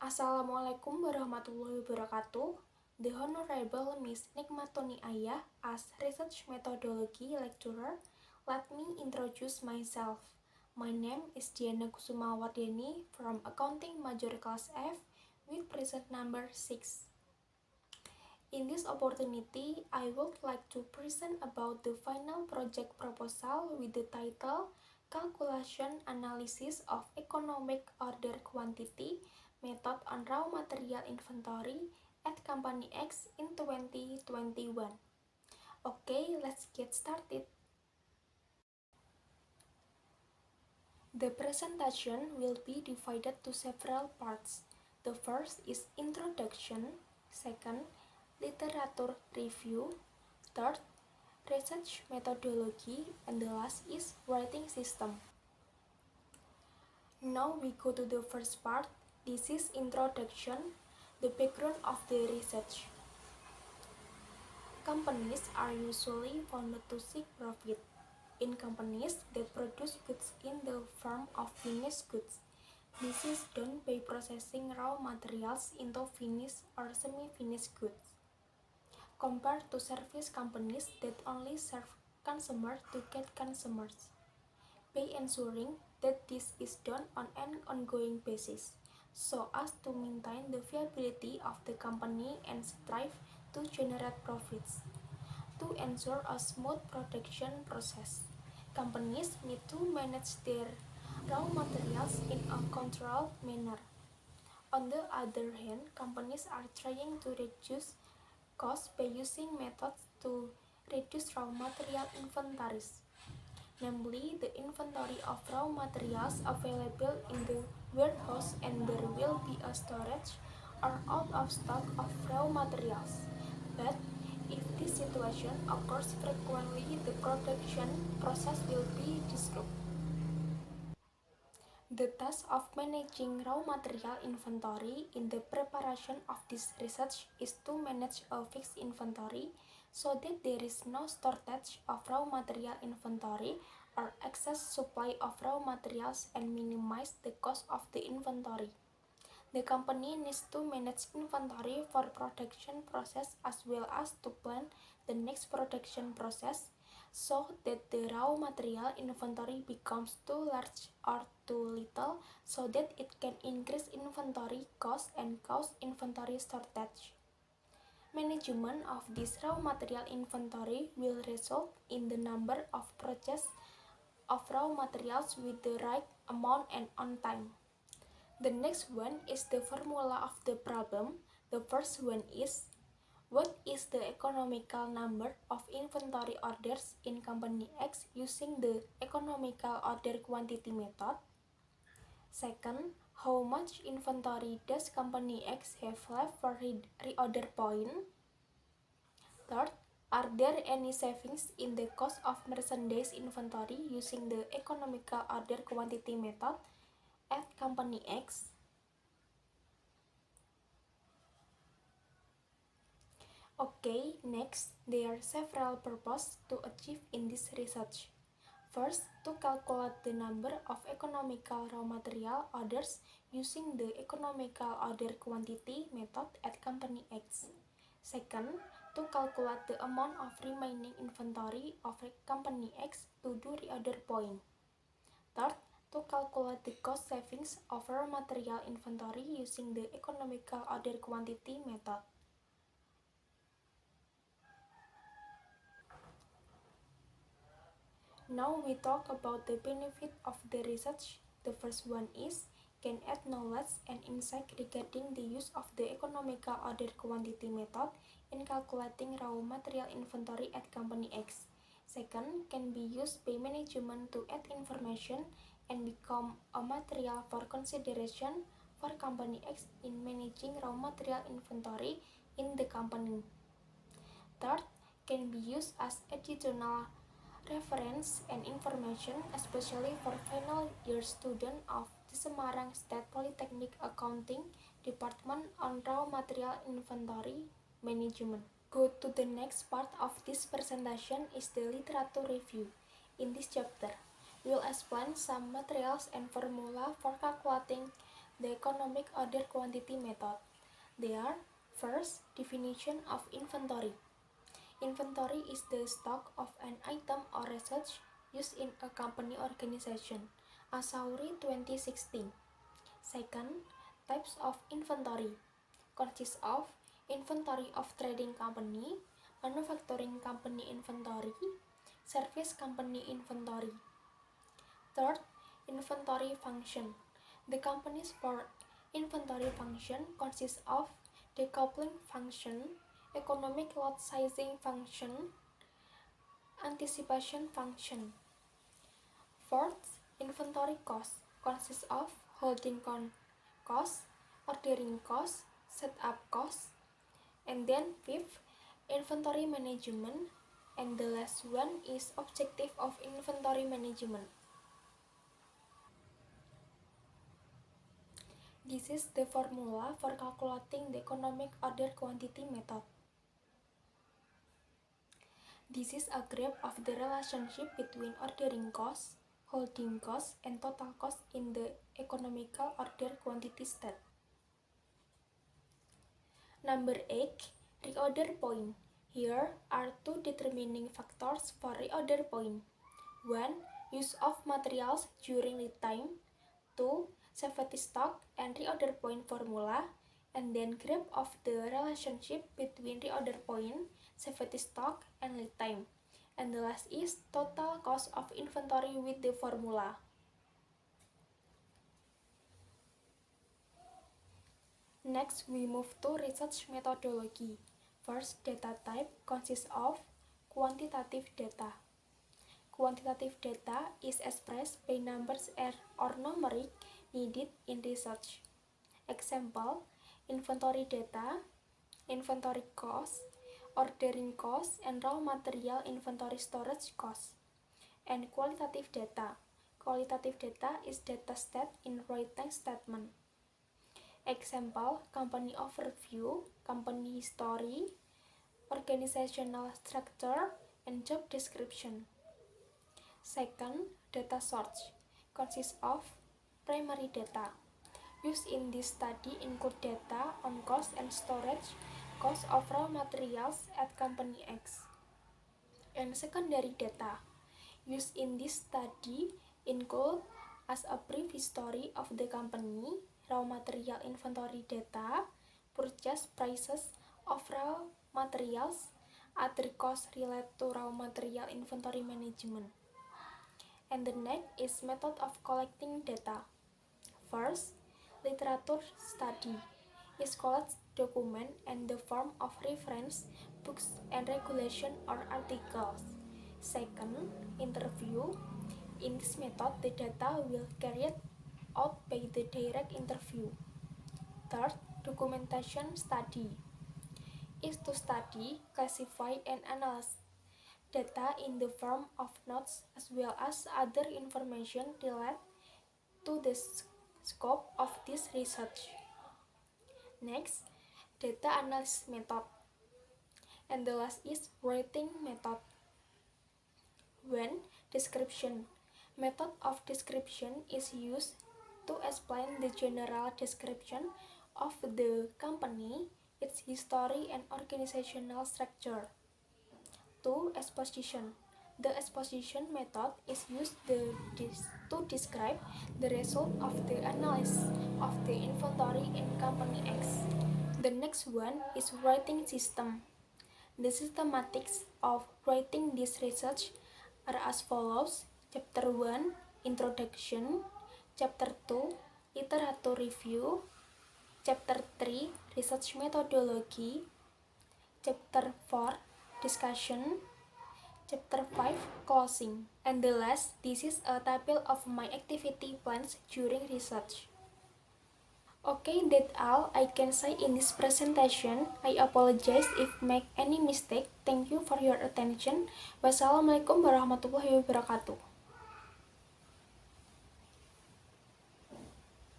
Assalamualaikum warahmatullahi wabarakatuh. The Honorable Miss Nikmatoni Ayah, as Research Methodology Lecturer, let me introduce myself. My name is Diana Kusuma Wardeni from Accounting Major Class F with present number 6. In this opportunity, I would like to present about the final project proposal with the title Calculation Analysis of Economic Order Quantity Method on Raw Material Inventory at Company X in 2021. Okay, let's get started. The presentation will be divided to several parts. The first is introduction, second, literature review, third, research methodology, and the last is writing system. Now we go to the first part. This is introduction, the background of the research. Companies are usually founded to seek profit. In companies that produce goods in the form of finished goods, this is done by processing raw materials into finished or semi-finished goods, compared to service companies that only serve consumers to get consumers, by ensuring that this is done on an ongoing basis, so as to maintain the viability of the company and strive to generate profits. To ensure a smooth production process, companies need to manage their raw materials in a controlled manner. On the other hand, companies are trying to reduce costs by using methods to reduce raw material inventories. Namely, the inventory of raw materials available in the warehouse, and there will be a storage or out of stock of raw materials. But if this situation occurs frequently, the production process will be disrupted. The task of managing raw material inventory in the preparation of this research is to manage a fixed inventory so that there is no shortage of raw material inventory or excess supply of raw materials and minimize the cost of the inventory. The company needs to manage inventory for production process as well as to plan the next production process so that the raw material inventory becomes too large or too little so that it can increase inventory cost and cause inventory shortage. Management of this raw material inventory will result in the number of purchase of raw materials with the right amount and on time. The next one is the formula of the problem. The first one is, what is the economical number of inventory orders in Company X using the economical order quantity method? Second, how much inventory does Company X have left for reorder point? Third, are there any savings in the cost of merchandise inventory using the economical order quantity method at Company X? Okay, next, there are several purposes to achieve in this research. First, to calculate the number of economical raw material orders using the economical order quantity method at Company X. Second, to calculate the amount of remaining inventory of Company X to do reorder point. Third, to calculate the cost savings of raw material inventory using the economical order quantity method. Now we talk about the benefit of the research. The first one is, can add knowledge and insight regarding the use of the economical order quantity method in calculating raw material inventory at Company X. Second, can be used by management to add information and become a material for consideration for Company X in managing raw material inventory in the company. Third, can be used as additional reference and information, especially for final year student of the Semarang State Polytechnic Accounting Department on Raw Material Inventory Management. Go to the next part of this presentation is the literature review. In this chapter, we will explain some materials and formula for calculating the economic order quantity method. They are: first, definition of inventory. Inventory is the stock of an item or research used in a company organization. Asauri 2016. Second, types of inventory. Consists of inventory of trading company, manufacturing company inventory, service company inventory. Third, inventory function. The company's for inventory function consists of decoupling function, economic lot sizing function, anticipation function. Fourth, inventory cost consists of holding cost, ordering cost, setup cost. And then fifth, inventory management, and the last one is objective of inventory management. This is the formula for calculating the economic order quantity method. This is a graph of the relationship between ordering cost, holding cost, and total cost in the economical order quantity state. Number 8, reorder point. Here are two determining factors for reorder point. 1. Use of materials during lead time. 2. Safety stock and reorder point formula, and then graph of the relationship between reorder point, safety stock, and lead time. And the last is total cost of inventory with the formula. Next, we move to research methodology. First, data type consists of quantitative data. Quantitative data is expressed by numbers or numeric needed in research. Example, inventory data, inventory cost, ordering cost, and raw material inventory storage cost. And qualitative data. Qualitative data is data set in writing statement. Example, company overview, company history, organizational structure, and job description. Second, data source consists of primary data. Used in this study include data on cost and storage cost of raw materials at company X. And secondary data used in this study include as a brief history of the company, raw material inventory data, purchase prices of raw materials, other costs related to raw material inventory management. And the next is method of collecting data. First, literature study is collect document and the form of reference, books and regulation or articles. Second, interview. In this method, the data will carried out by the direct interview. Third, documentation study is to study, classify, and analyze data in the form of notes as well as other information related to the scope of this research. Next, data analysis method. And the last is writing method. When description. Method of description is used to explain the general description of the company, its history and organizational structure. 2. Exposition. The exposition method is used to describe the result of the analysis of the inventory in company X. The next one is writing system. The systematics of writing this research are as follows. Chapter 1, Introduction. Chapter 2, Literature Review. Chapter 3, Research Methodology. Chapter 4, Discussion. Chapter 5, Closing. And the last, this is a table of my activity plans during research. Okay, that's all I can say in this presentation. I apologize if make any mistake. Thank you for your attention. Wassalamualaikum warahmatullahi wabarakatuh.